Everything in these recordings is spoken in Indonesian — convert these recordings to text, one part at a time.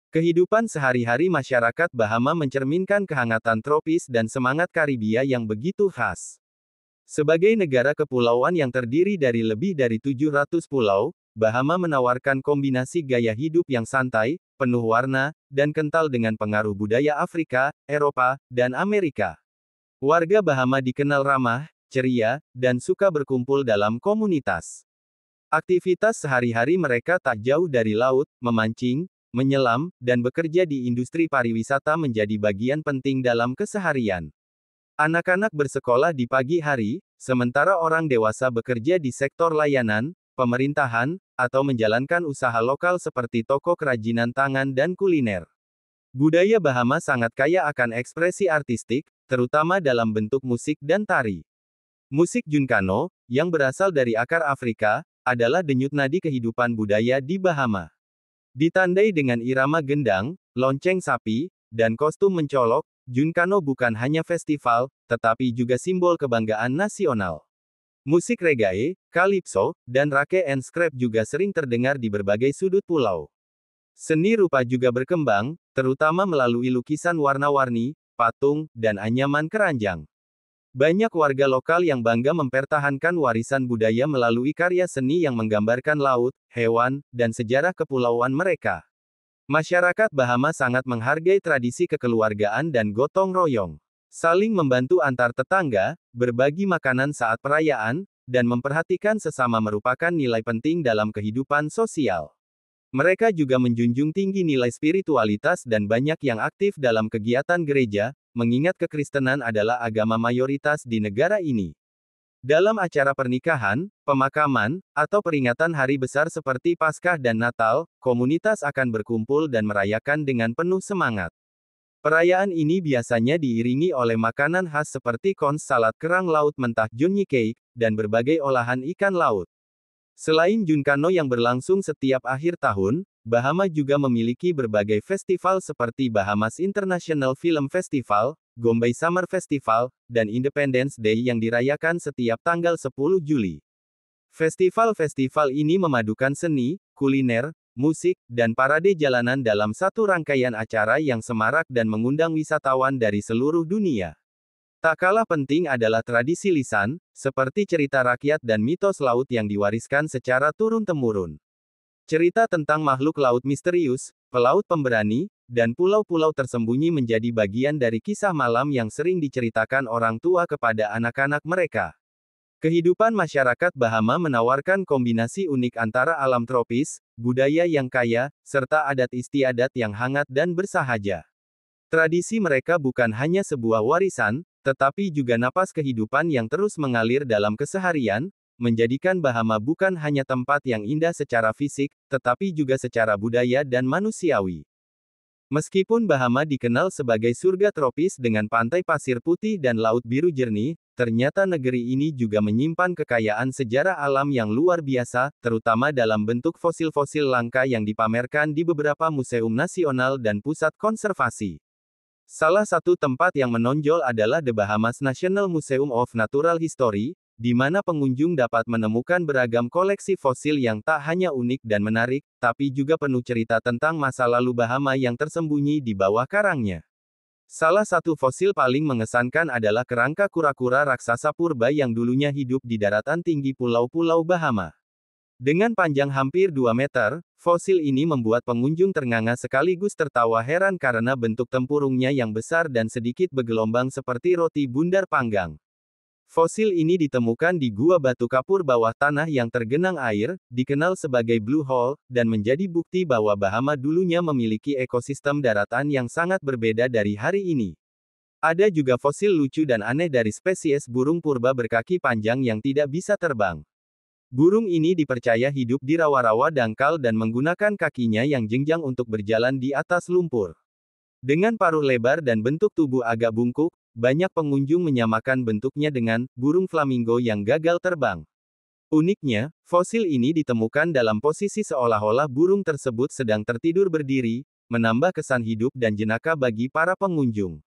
Kehidupan sehari-hari masyarakat Bahama mencerminkan kehangatan tropis dan semangat Karibia yang begitu khas. Sebagai negara kepulauan yang terdiri dari lebih dari 700 pulau, Bahama menawarkan kombinasi gaya hidup yang santai, penuh warna, dan kental dengan pengaruh budaya Afrika, Eropa, dan Amerika. Warga Bahama dikenal ramah, ceria, dan suka berkumpul dalam komunitas. Aktivitas sehari-hari mereka tak jauh dari laut, memancing, menyelam, dan bekerja di industri pariwisata menjadi bagian penting dalam keseharian. Anak-anak bersekolah di pagi hari, sementara orang dewasa bekerja di sektor layanan, pemerintahan, atau menjalankan usaha lokal seperti toko kerajinan tangan dan kuliner. Budaya Bahama sangat kaya akan ekspresi artistik, terutama dalam bentuk musik dan tari. Musik Junkano, yang berasal dari akar Afrika, adalah denyut nadi kehidupan budaya di Bahama. Ditandai dengan irama gendang, lonceng sapi, dan kostum mencolok, Junkano bukan hanya festival, tetapi juga simbol kebanggaan nasional. Musik reggae, calypso, dan rake and scrap juga sering terdengar di berbagai sudut pulau. Seni rupa juga berkembang, terutama melalui lukisan warna-warni, patung, dan anyaman keranjang. Banyak warga lokal yang bangga mempertahankan warisan budaya melalui karya seni yang menggambarkan laut, hewan, dan sejarah kepulauan mereka. Masyarakat Bahama sangat menghargai tradisi kekeluargaan dan gotong royong. Saling membantu antar tetangga, berbagi makanan saat perayaan, dan memperhatikan sesama merupakan nilai penting dalam kehidupan sosial. Mereka juga menjunjung tinggi nilai spiritualitas dan banyak yang aktif dalam kegiatan gereja, mengingat kekristenan adalah agama mayoritas di negara ini. Dalam acara pernikahan, pemakaman, atau peringatan hari besar seperti Paskah dan Natal, komunitas akan berkumpul dan merayakan dengan penuh semangat. Perayaan ini biasanya diiringi oleh makanan khas seperti kons salad kerang laut mentah jonny cake, dan berbagai olahan ikan laut. Selain Junkano yang berlangsung setiap akhir tahun, Bahama juga memiliki berbagai festival seperti Bahamas International Film Festival, Gombay Summer Festival, dan Independence Day yang dirayakan setiap tanggal 10 Juli. Festival-festival ini memadukan seni, kuliner, musik, dan parade jalanan dalam satu rangkaian acara yang semarak dan mengundang wisatawan dari seluruh dunia. Tak kalah penting adalah tradisi lisan, seperti cerita rakyat dan mitos laut yang diwariskan secara turun-temurun. Cerita tentang makhluk laut misterius, pelaut pemberani, dan pulau-pulau tersembunyi menjadi bagian dari kisah malam yang sering diceritakan orang tua kepada anak-anak mereka. Kehidupan masyarakat Bahama menawarkan kombinasi unik antara alam tropis, budaya yang kaya, serta adat istiadat yang hangat dan bersahaja. Tradisi mereka bukan hanya sebuah warisan, tetapi juga napas kehidupan yang terus mengalir dalam keseharian, menjadikan Bahama bukan hanya tempat yang indah secara fisik, tetapi juga secara budaya dan manusiawi. Meskipun Bahama dikenal sebagai surga tropis dengan pantai pasir putih dan laut biru jernih, ternyata negeri ini juga menyimpan kekayaan sejarah alam yang luar biasa, terutama dalam bentuk fosil-fosil langka yang dipamerkan di beberapa museum nasional dan pusat konservasi. Salah satu tempat yang menonjol adalah The Bahamas National Museum of Natural History, di mana pengunjung dapat menemukan beragam koleksi fosil yang tak hanya unik dan menarik, tapi juga penuh cerita tentang masa lalu Bahama yang tersembunyi di bawah karangnya. Salah satu fosil paling mengesankan adalah kerangka kura-kura raksasa purba yang dulunya hidup di daratan tinggi pulau-pulau Bahama. Dengan panjang hampir 2 meter, fosil ini membuat pengunjung ternganga sekaligus tertawa heran karena bentuk tempurungnya yang besar dan sedikit bergelombang seperti roti bundar panggang. Fosil ini ditemukan di gua batu kapur bawah tanah yang tergenang air, dikenal sebagai Blue Hole, dan menjadi bukti bahwa Bahama dulunya memiliki ekosistem daratan yang sangat berbeda dari hari ini. Ada juga fosil lucu dan aneh dari spesies burung purba berkaki panjang yang tidak bisa terbang. Burung ini dipercaya hidup di rawa-rawa dangkal dan menggunakan kakinya yang jenjang untuk berjalan di atas lumpur. Dengan paruh lebar dan bentuk tubuh agak bungkuk, banyak pengunjung menyamakan bentuknya dengan burung flamingo yang gagal terbang. Uniknya, fosil ini ditemukan dalam posisi seolah-olah burung tersebut sedang tertidur berdiri, menambah kesan hidup dan jenaka bagi para pengunjung.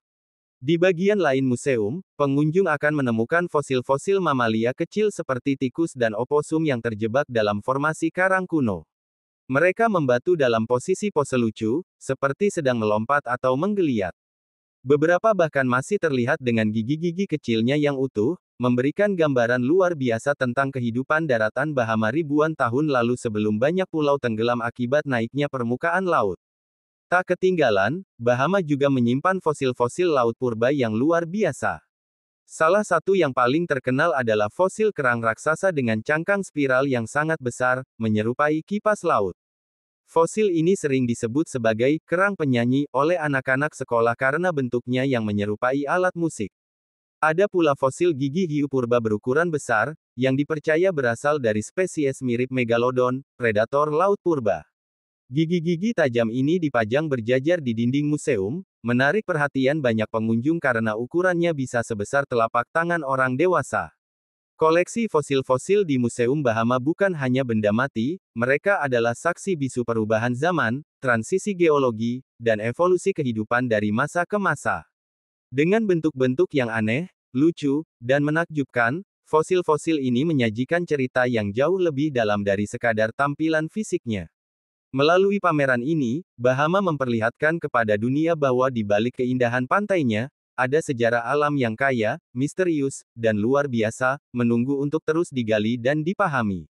Di bagian lain museum, pengunjung akan menemukan fosil-fosil mamalia kecil seperti tikus dan oposum yang terjebak dalam formasi karang kuno. Mereka membatu dalam posisi pose lucu, seperti sedang melompat atau menggeliat. Beberapa bahkan masih terlihat dengan gigi-gigi kecilnya yang utuh, memberikan gambaran luar biasa tentang kehidupan daratan Bahama ribuan tahun lalu sebelum banyak pulau tenggelam akibat naiknya permukaan laut. Tak ketinggalan, Bahama juga menyimpan fosil-fosil laut purba yang luar biasa. Salah satu yang paling terkenal adalah fosil kerang raksasa dengan cangkang spiral yang sangat besar, menyerupai kipas laut. Fosil ini sering disebut sebagai kerang penyanyi oleh anak-anak sekolah karena bentuknya yang menyerupai alat musik. Ada pula fosil gigi hiu purba berukuran besar, yang dipercaya berasal dari spesies mirip megalodon, predator laut purba. Gigi-gigi tajam ini dipajang berjajar di dinding museum, menarik perhatian banyak pengunjung karena ukurannya bisa sebesar telapak tangan orang dewasa. Koleksi fosil-fosil di Museum Bahama bukan hanya benda mati, mereka adalah saksi bisu perubahan zaman, transisi geologi, dan evolusi kehidupan dari masa ke masa. Dengan bentuk-bentuk yang aneh, lucu, dan menakjubkan, fosil-fosil ini menyajikan cerita yang jauh lebih dalam dari sekadar tampilan fisiknya. Melalui pameran ini, Bahama memperlihatkan kepada dunia bahwa di balik keindahan pantainya, ada sejarah alam yang kaya, misterius, dan luar biasa, menunggu untuk terus digali dan dipahami.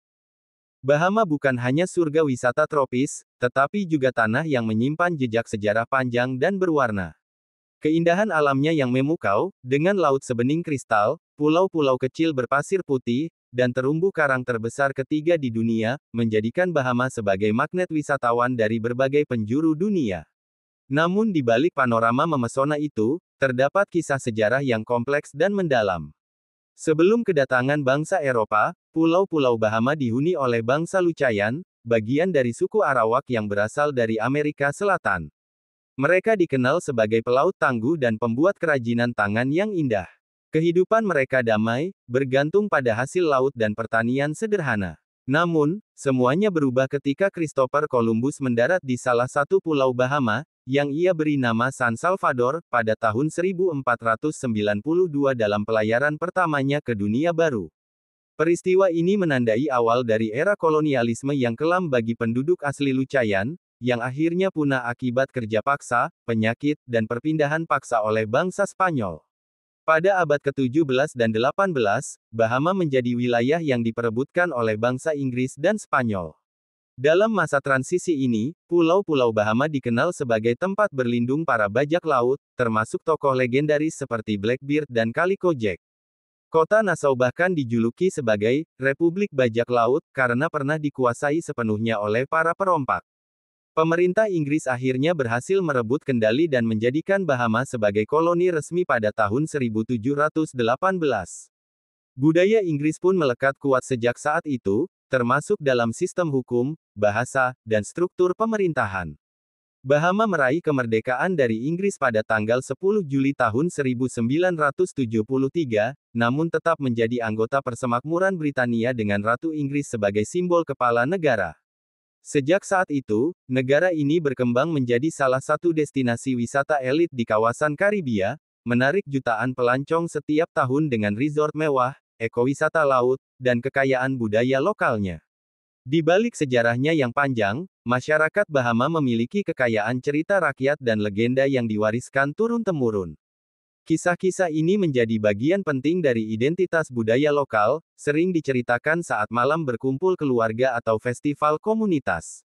Bahama bukan hanya surga wisata tropis, tetapi juga tanah yang menyimpan jejak sejarah panjang dan berwarna. Keindahan alamnya yang memukau, dengan laut sebening kristal, pulau-pulau kecil berpasir putih, dan terumbu karang terbesar ketiga di dunia, menjadikan Bahama sebagai magnet wisatawan dari berbagai penjuru dunia. Namun di balik panorama memesona itu, terdapat kisah sejarah yang kompleks dan mendalam. Sebelum kedatangan bangsa Eropa, pulau-pulau Bahama dihuni oleh bangsa Lucayan, bagian dari suku Arawak yang berasal dari Amerika Selatan. Mereka dikenal sebagai pelaut tangguh dan pembuat kerajinan tangan yang indah. Kehidupan mereka damai, bergantung pada hasil laut dan pertanian sederhana. Namun, semuanya berubah ketika Christopher Columbus mendarat di salah satu pulau Bahama, yang ia beri nama San Salvador, pada tahun 1492 dalam pelayaran pertamanya ke dunia baru. Peristiwa ini menandai awal dari era kolonialisme yang kelam bagi penduduk asli Lucayan, yang akhirnya punah akibat kerja paksa, penyakit, dan perpindahan paksa oleh bangsa Spanyol. Pada abad ke-17 dan 18, Bahama menjadi wilayah yang diperebutkan oleh bangsa Inggris dan Spanyol. Dalam masa transisi ini, pulau-pulau Bahama dikenal sebagai tempat berlindung para bajak laut, termasuk tokoh legendaris seperti Blackbeard dan Calico Jack. Kota Nassau bahkan dijuluki sebagai Republik Bajak Laut, karena pernah dikuasai sepenuhnya oleh para perompak. Pemerintah Inggris akhirnya berhasil merebut kendali dan menjadikan Bahama sebagai koloni resmi pada tahun 1718. Budaya Inggris pun melekat kuat sejak saat itu, termasuk dalam sistem hukum, bahasa, dan struktur pemerintahan. Bahama meraih kemerdekaan dari Inggris pada tanggal 10 Juli tahun 1973, namun tetap menjadi anggota Persemakmuran Britania dengan Ratu Inggris sebagai simbol kepala negara. Sejak saat itu, negara ini berkembang menjadi salah satu destinasi wisata elit di kawasan Karibia, menarik jutaan pelancong setiap tahun dengan resort mewah, ekowisata laut, dan kekayaan budaya lokalnya. Di balik sejarahnya yang panjang, masyarakat Bahama memiliki kekayaan cerita rakyat dan legenda yang diwariskan turun-temurun. Kisah-kisah ini menjadi bagian penting dari identitas budaya lokal, sering diceritakan saat malam berkumpul keluarga atau festival komunitas.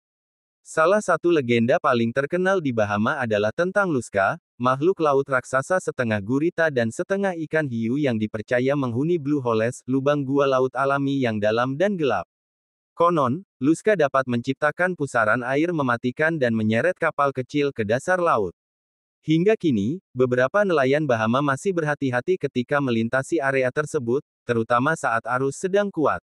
Salah satu legenda paling terkenal di Bahama adalah tentang Luska, makhluk laut raksasa setengah gurita dan setengah ikan hiu yang dipercaya menghuni Blue Holes, lubang gua laut alami yang dalam dan gelap. Konon, Luska dapat menciptakan pusaran air mematikan dan menyeret kapal kecil ke dasar laut. Hingga kini, beberapa nelayan Bahama masih berhati-hati ketika melintasi area tersebut, terutama saat arus sedang kuat.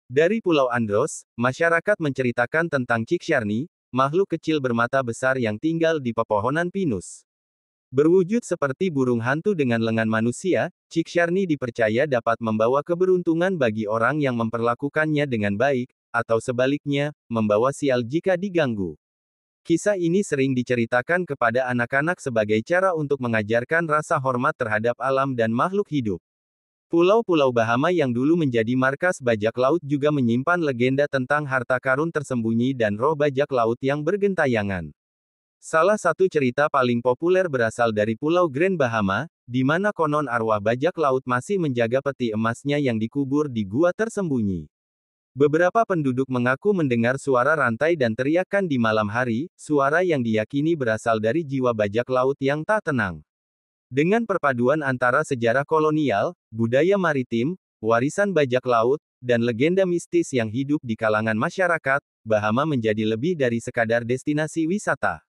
Dari Pulau Andros, masyarakat menceritakan tentang Ciksiarni, makhluk kecil bermata besar yang tinggal di pepohonan pinus. Berwujud seperti burung hantu dengan lengan manusia, Ciksiarni dipercaya dapat membawa keberuntungan bagi orang yang memperlakukannya dengan baik, atau sebaliknya, membawa sial jika diganggu. Kisah ini sering diceritakan kepada anak-anak sebagai cara untuk mengajarkan rasa hormat terhadap alam dan makhluk hidup. Pulau-pulau Bahama yang dulu menjadi markas bajak laut juga menyimpan legenda tentang harta karun tersembunyi dan roh bajak laut yang bergentayangan. Salah satu cerita paling populer berasal dari Pulau Grand Bahama, di mana konon arwah bajak laut masih menjaga peti emasnya yang dikubur di gua tersembunyi. Beberapa penduduk mengaku mendengar suara rantai dan teriakan di malam hari, suara yang diyakini berasal dari jiwa bajak laut yang tak tenang. Dengan perpaduan antara sejarah kolonial, budaya maritim, warisan bajak laut, dan legenda mistis yang hidup di kalangan masyarakat, Bahama menjadi lebih dari sekadar destinasi wisata.